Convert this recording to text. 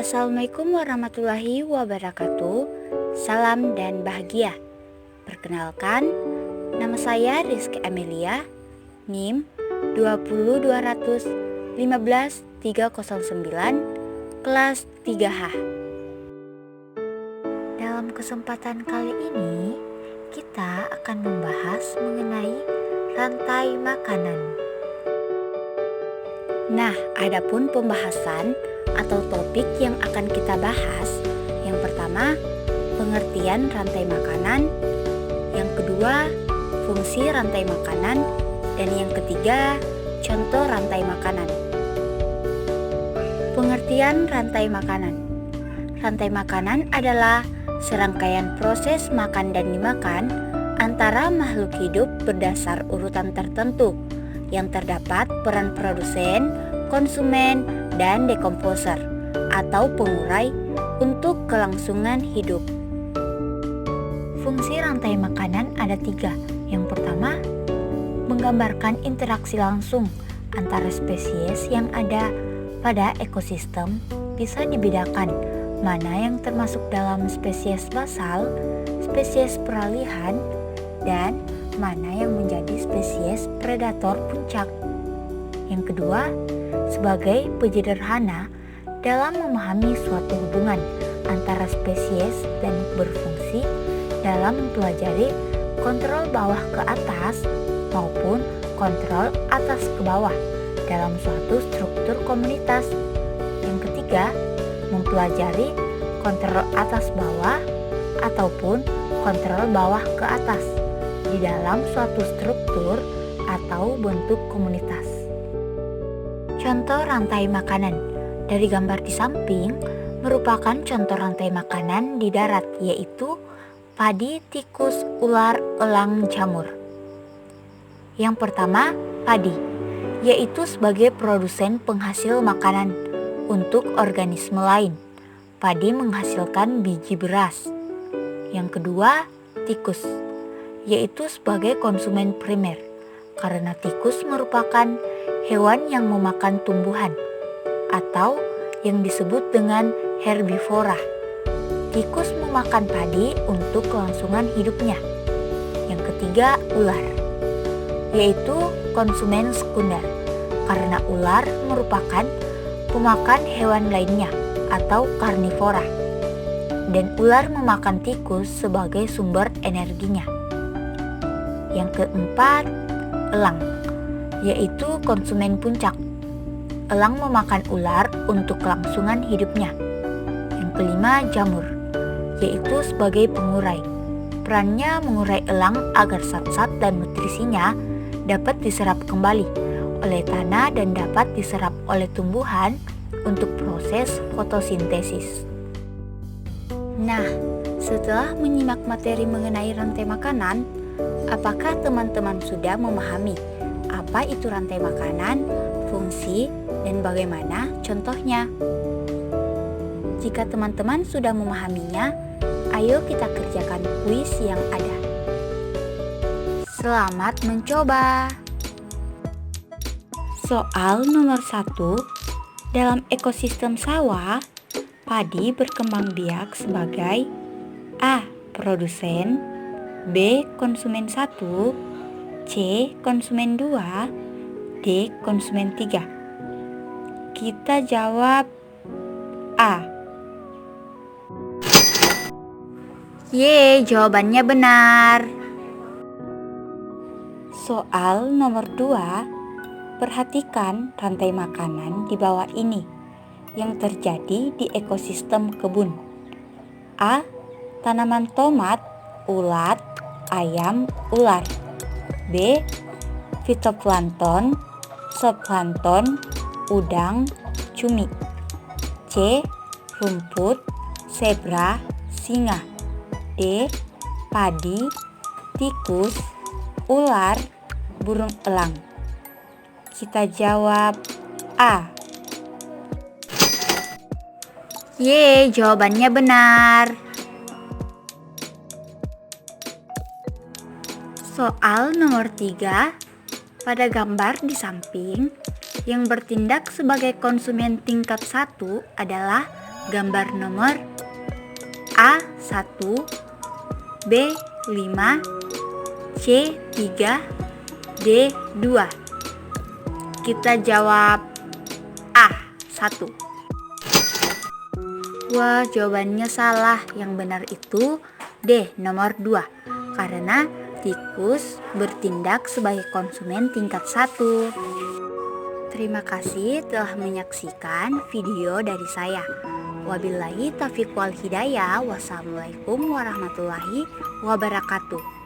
Assalamualaikum warahmatullahi wabarakatuh. Salam dan bahagia. Perkenalkan, nama saya Rizky Amelia, NIM 201515309, kelas 3H. Dalam kesempatan kali ini, kita akan membahas mengenai rantai makanan. Nah, adapun pembahasan atau topik yang akan kita bahas, yang pertama, pengertian rantai makanan, yang kedua, fungsi rantai makanan, dan yang ketiga, contoh rantai makanan. Pengertian rantai makanan. Rantai makanan adalah serangkaian proses makan dan dimakan antara makhluk hidup berdasar urutan tertentu yang terdapat peran produsen, konsumen, dan dekomposer atau pengurai untuk kelangsungan hidup. Fungsi rantai makanan ada 3. Yang pertama, menggambarkan interaksi langsung antara spesies yang ada pada ekosistem. Bisa dibedakan mana yang termasuk dalam spesies basal, spesies peralihan, dan mana yang menjadi spesies predator puncak. Yang kedua, sebagai penyederhana dalam memahami suatu hubungan antara spesies dan berfungsi dalam mempelajari kontrol bawah ke atas maupun kontrol atas ke bawah dalam suatu struktur komunitas. Yang ketiga, mempelajari kontrol atas bawah ataupun kontrol bawah ke atas di dalam suatu struktur atau bentuk komunitas. Contoh rantai makanan dari gambar di samping merupakan contoh rantai makanan di darat, yaitu padi, tikus, ular, elang, jamur. Yang pertama, padi, yaitu sebagai produsen penghasil makanan untuk organisme lain. Padi menghasilkan biji beras. Yang kedua, tikus, yaitu sebagai konsumen primer, karena tikus merupakan hewan yang memakan tumbuhan atau yang disebut dengan herbivora. Tikus memakan padi untuk kelangsungan hidupnya. Yang ketiga, ular, yaitu konsumen sekunder, karena ular merupakan pemakan hewan lainnya atau karnivora, dan ular memakan tikus sebagai sumber energinya. Yang keempat, elang, yaitu konsumen puncak. Elang memakan ular untuk kelangsungan hidupnya. Yang kelima, jamur, yaitu sebagai pengurai. Perannya mengurai elang agar zat-zat dan nutrisinya dapat diserap kembali oleh tanah dan dapat diserap oleh tumbuhan untuk proses fotosintesis. Nah, setelah menyimak materi mengenai rantai makanan, apakah teman-teman sudah memahami apa itu rantai makanan, fungsi, dan bagaimana contohnya? Jika teman-teman sudah memahaminya, ayo kita kerjakan kuis yang ada. Selamat mencoba! Soal nomor 1. Dalam ekosistem sawah, padi berkembang biak sebagai A. Produsen, B. Konsumen 1, C. Konsumen 2, D. Konsumen 3. Kita jawab A. Yeay, jawabannya benar. Soal nomor 2. Perhatikan rantai makanan di bawah ini yang terjadi di ekosistem kebun. A. Tanaman tomat, ulat, ayam, ular. B. Fitoplankton, zooplankton, udang, cumi. C. Rumput, zebra, singa. D. Padi, tikus, ular, burung elang. Kita jawab A. Yeay, jawabannya benar. Soal nomor 3. Pada gambar di samping, yang bertindak sebagai konsumen tingkat 1 adalah Gambar nomor A1, B5, C3, D2. Kita jawab A1. Wah, jawabannya salah. Yang benar itu D, nomor 2. Karena tikus bertindak sebagai konsumen tingkat 1. Terima kasih telah menyaksikan video dari saya. Wabillahi taufiq wal hidayah. Wassalamualaikum warahmatullahi wabarakatuh.